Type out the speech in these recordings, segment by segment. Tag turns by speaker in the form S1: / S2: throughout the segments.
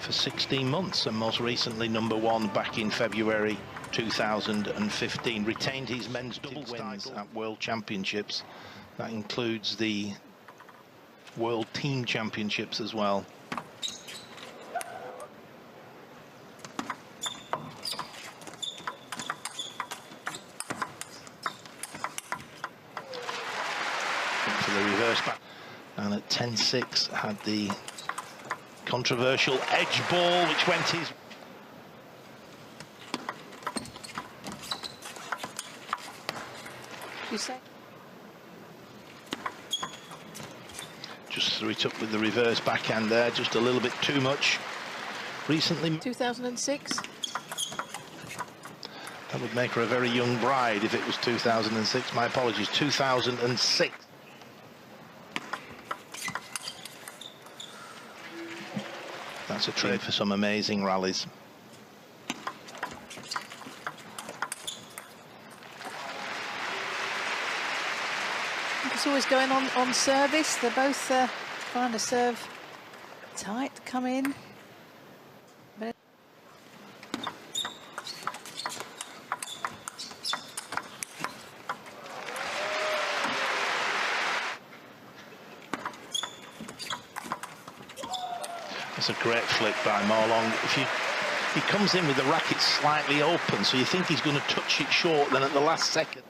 S1: for 16 months, and most recently #1 back in February 2015. Retained his men's double wins at World Championships. That includes the World Team Championships as well. For the reverse back, and at 10-6 had the controversial edge ball which went his.
S2: You say?
S1: Just threw it up with the reverse backhand there, just a little bit too much. Recently,
S2: 2006.
S1: That would make her a very young bride if it was 2006. My apologies, 2006. That's a trade for some amazing rallies.
S2: It's always going on service. They're both trying to serve tight, come in. But
S1: that's a great flick by Marlong. He comes in with the racket slightly open, so you think he's going to touch it short, then at the last second.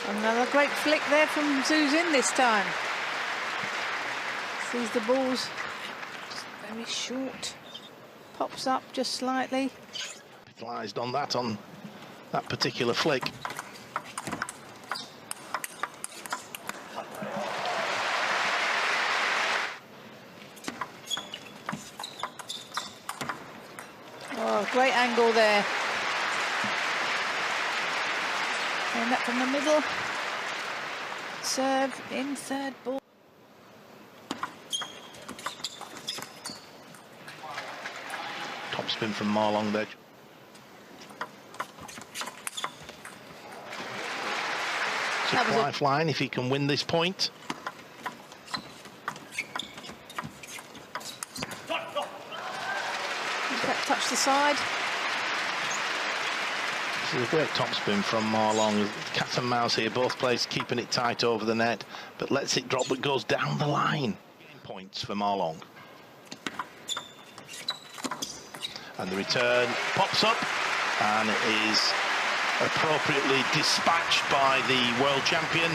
S2: Another great flick there from Xu Xin this time. Sees the balls just very short. Pops up just slightly.
S1: Capitalised on that particular flick.
S2: Oh, great angle there. And up from the middle. Serve in third ball.
S1: Topspin from Marlong there. It's a lifeline if he can win this point.
S2: Touch the side.
S1: This is a great topspin from Marlong. Cat and mouse here, both players keeping it tight over the net, but lets it drop, but goes down the line. Points for Marlong. And the return pops up, and it is appropriately dispatched by the world champion.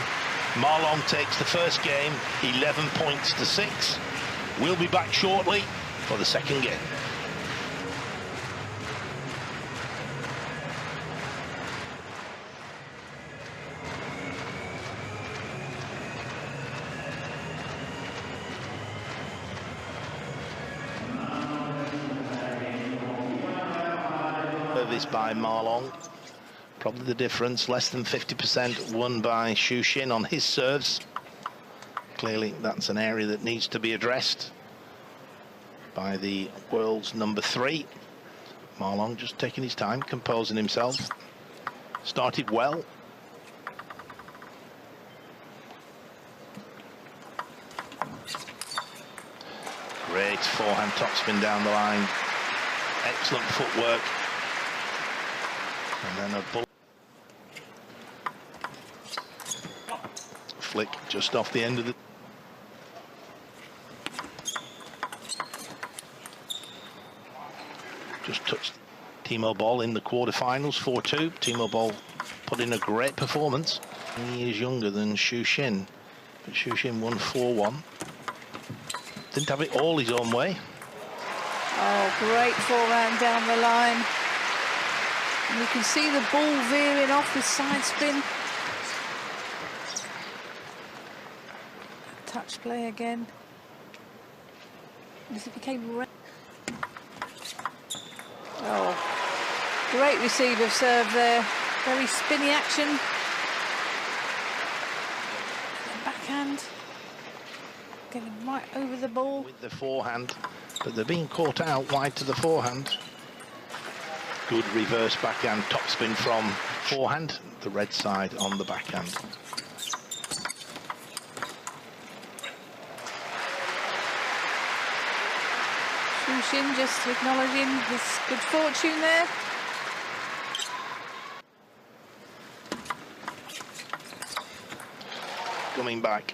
S1: Marlong takes the first game, 11 points to 6. We'll be back shortly for the second game. Service by Marlong, probably the difference, less than 50% won by Xu Xin on his serves. Clearly that's an area that needs to be addressed by the world's #3. Marlong just taking his time, composing himself. Started well. Great forehand topspin down the line. Excellent footwork. And then a bull flick just off the end of the. Just touched Timo Boll in the quarterfinals, 4-2. Timo Boll put in a great performance. He is younger than Xu Xin, but Xu Xin won 4-1. Didn't have it all his own way.
S2: Oh, great forehand down the line. And you can see the ball veering off with side spin. Touch play again. This became red. Oh, great receive of serve there. Very spinny action. Backhand. Getting right over the ball.
S1: With the forehand, but they're being caught out wide to the forehand. Good reverse backhand topspin from forehand, the red side on the backhand.
S2: Xu Xin just acknowledging his good fortune there.
S1: Coming back.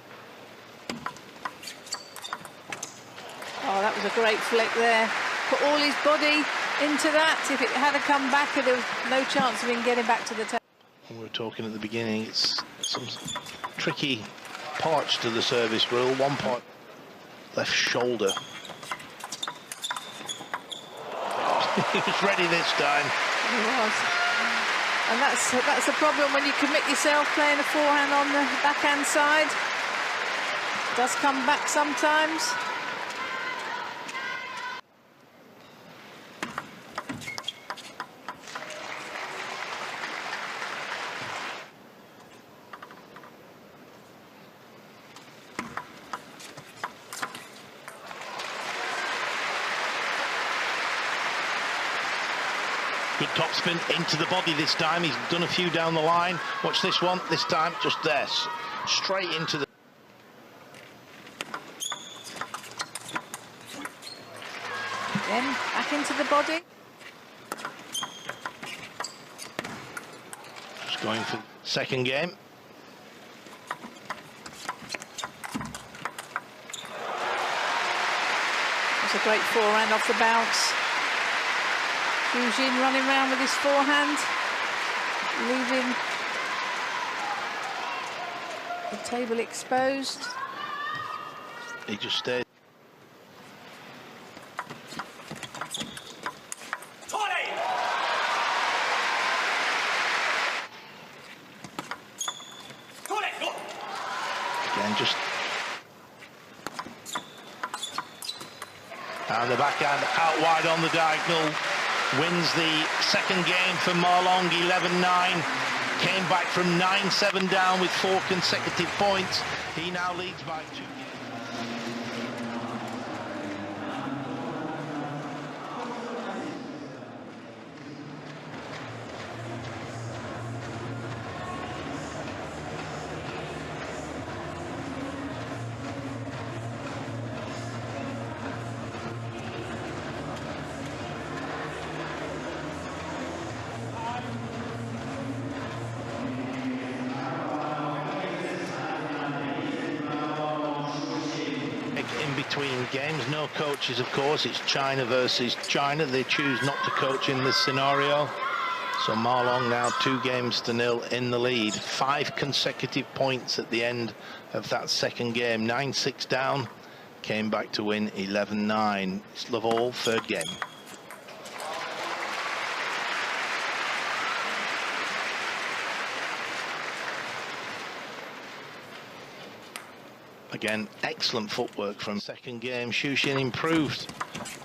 S2: Oh, that was a great flick there. Put all his body into that. If it had come back, there was no chance of him getting back to the table.
S1: We were talking at the beginning, it's some tricky parts to the service rule. One part, left shoulder. He was ready this time.
S2: He was. And that's the problem when you commit yourself playing a forehand on the backhand side. It does come back sometimes.
S1: Good topspin into the body this time. He's done a few down the line. Watch this one. This time, just there. Straight into the...
S2: Then back into the body.
S1: Just going for second game.
S2: That's a great forehand off the bounce. Xu Xin running around with his forehand, leaving the table exposed.
S1: He just stayed. Again, just... And the backhand out wide on the diagonal. Wins the second game for Ma Long, 11-9. Came back from 9-7 down with 4 consecutive points. He now leads by 2 games. In between games, no coaches, of course. It's China versus China. They choose not to coach in this scenario. So Ma Long now 2-0 in the lead. 5 consecutive points at the end of that second game. 9-6 down, came back to win 11-9. It's love all, third game. Again, excellent footwork from second game. Xu Xin improved.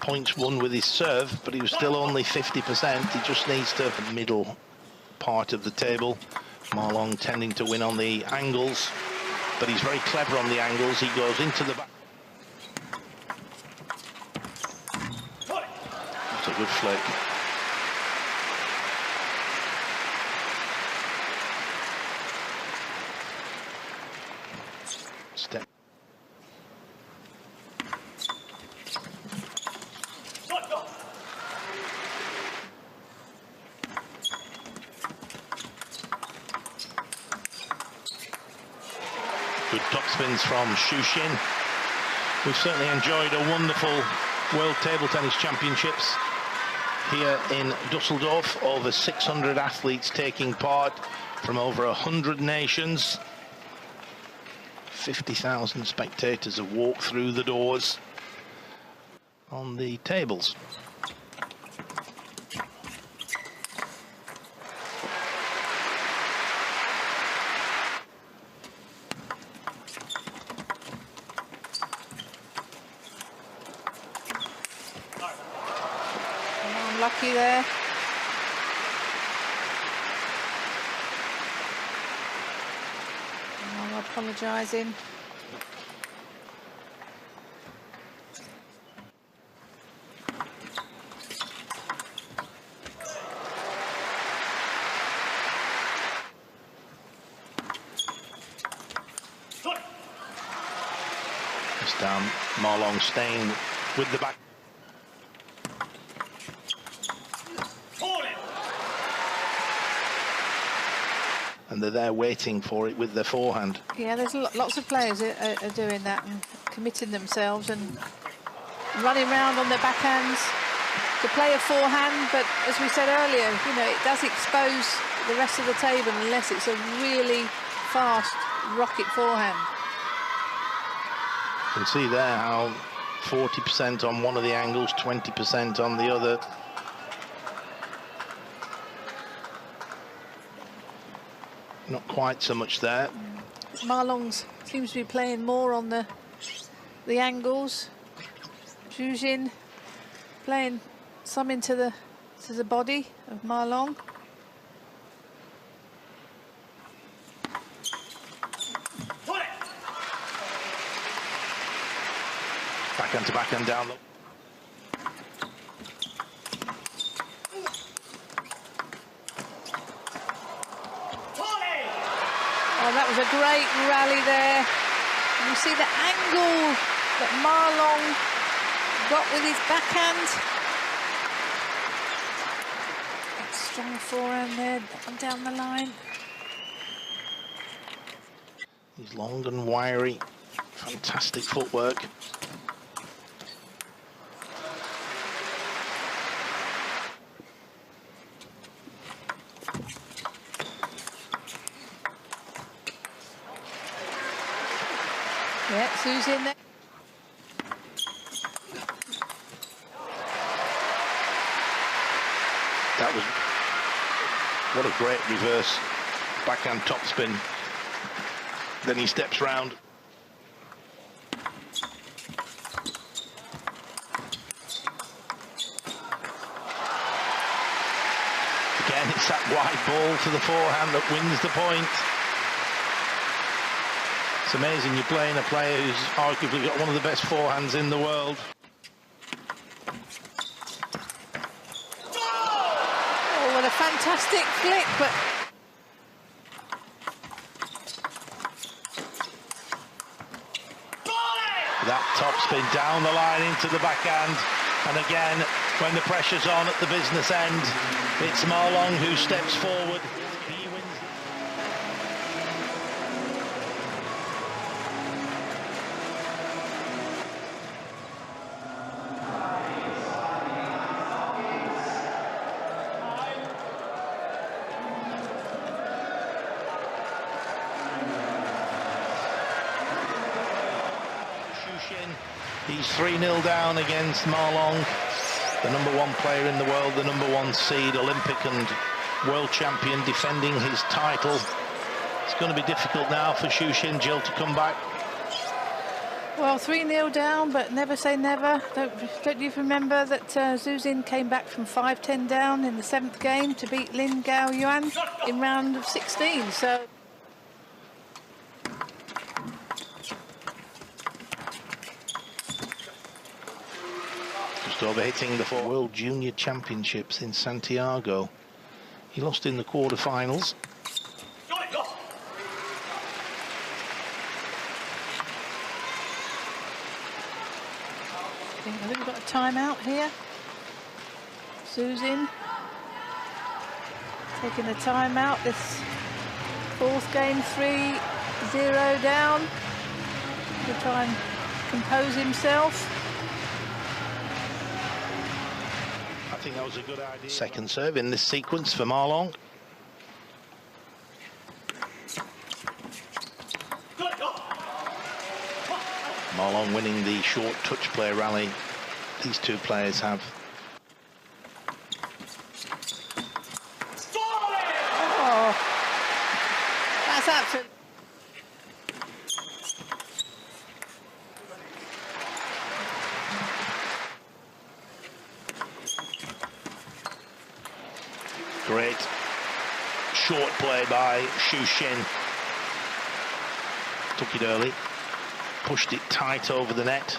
S1: Points won with his serve, but he was still only 50%. He just needs to the middle part of the table. Ma Long tending to win on the angles, but he's very clever on the angles. He goes into the back. That's a good flick. Step. Good topspins from Xu Xin. We've certainly enjoyed a wonderful World Table Tennis Championships here in Dusseldorf. Over 600 athletes taking part from over 100 nations. 50,000 spectators have walked through the doors on the tables.
S2: Unlucky there. I'm apologising.
S1: This down, Ma Long staying with the back. and they're there waiting for it with their forehand.
S2: Yeah, there's lots of players are doing that and committing themselves and running around on their backhands to play a forehand, but as we said earlier, you know, it does expose the rest of the table unless it's a really fast rocket forehand.
S1: You can see there how 40% on one of the angles, 20% on the other. Not quite so much there.
S2: Ma Long seems to be playing more on the angles. Xu Xin playing some into the body of Ma Long.
S1: Backhand to backhand down the...
S2: Oh, that was a great rally there. And you see the angle that Ma Long got with his backhand. That strong forehand there, down the line.
S1: He's long and wiry, fantastic footwork.
S2: Yeah, Xu Xin there.
S1: That was, what a great reverse backhand topspin. Then he steps round. Again, it's that wide ball to the forehand that wins the point. It's amazing you're playing a player who's arguably got one of the best forehands in the world.
S2: Oh, what a fantastic flick, but...
S1: That topspin down the line into the backhand. And again, when the pressure's on at the business end, it's Ma Long who steps forward. He wins. Xu Xin, he's 3-0 down against Ma Long, the #1 player in the world, the #1 seed, Olympic and world champion, defending his title. It's going to be difficult now for Xu Xin, Jill, to come back.
S2: Well, 3-0 down, but never say never. Don't you remember that Xu Xin came back from 5-10 down in the 7th game to beat Lin Gao Yuan in round of 16, so...
S1: Just overhitting the World Junior Championships in Santiago. He lost in the quarterfinals.
S2: I think we've got a timeout here. Xu Xin taking a timeout. This 4th game, 3-0 down. To try and compose himself.
S1: I think that was a good idea. Second serve in this sequence for Ma Long. Ma Long winning the short touch play rally. These two players have.
S2: Oh, that's absolutely...
S1: Great short play by Xu Xin. Took it early, pushed it tight over the net.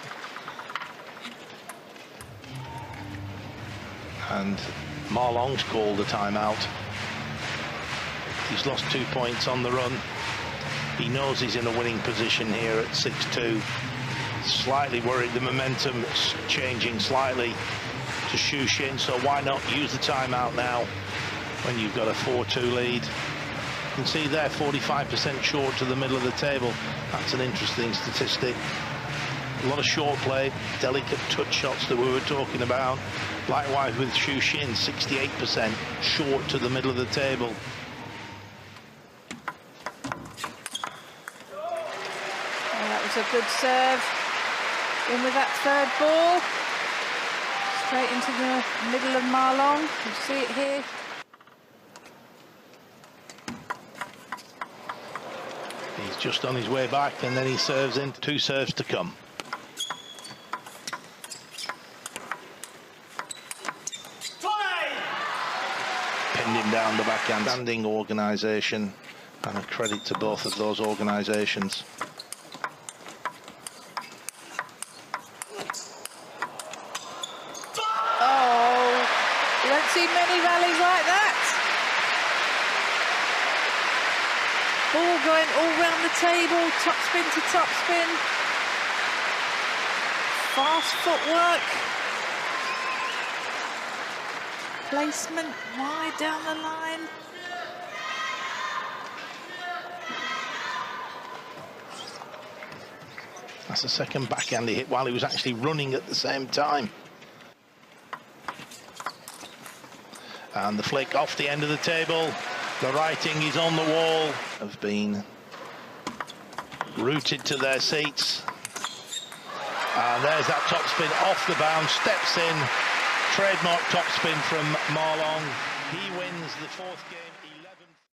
S1: And Ma Long's called the timeout. He's lost 2 points on the run. He knows he's in a winning position here at 6-2. Slightly worried the momentum's changing slightly to Xu Xin, so why not use the timeout now when you've got a 4-2 lead? You can see there 45% short to the middle of the table. That's an interesting statistic. A lot of short play, delicate touch shots that we were talking about. Likewise with Xu Xin, 68% short to the middle of the table.
S2: Well, that was a good serve. In with that third ball. Straight into the middle of Ma Long. You see it here.
S1: He's just on his way back, and then he serves in. 2 serves to come. Pinned him down the backhand. Standing organisation, and a credit to both of those organisations.
S2: Oh, you don't see many rallies like that. Ball going all round the table, top spin to top spin. Fast footwork. Placement wide down the line.
S1: That's the second backhand he hit while he was actually running at the same time. And the flick off the end of the table. The writing is on the wall. Have been rooted to their seats. And there's that topspin off the bounce, steps in. Trademark topspin from Ma Long. He wins the 4th game.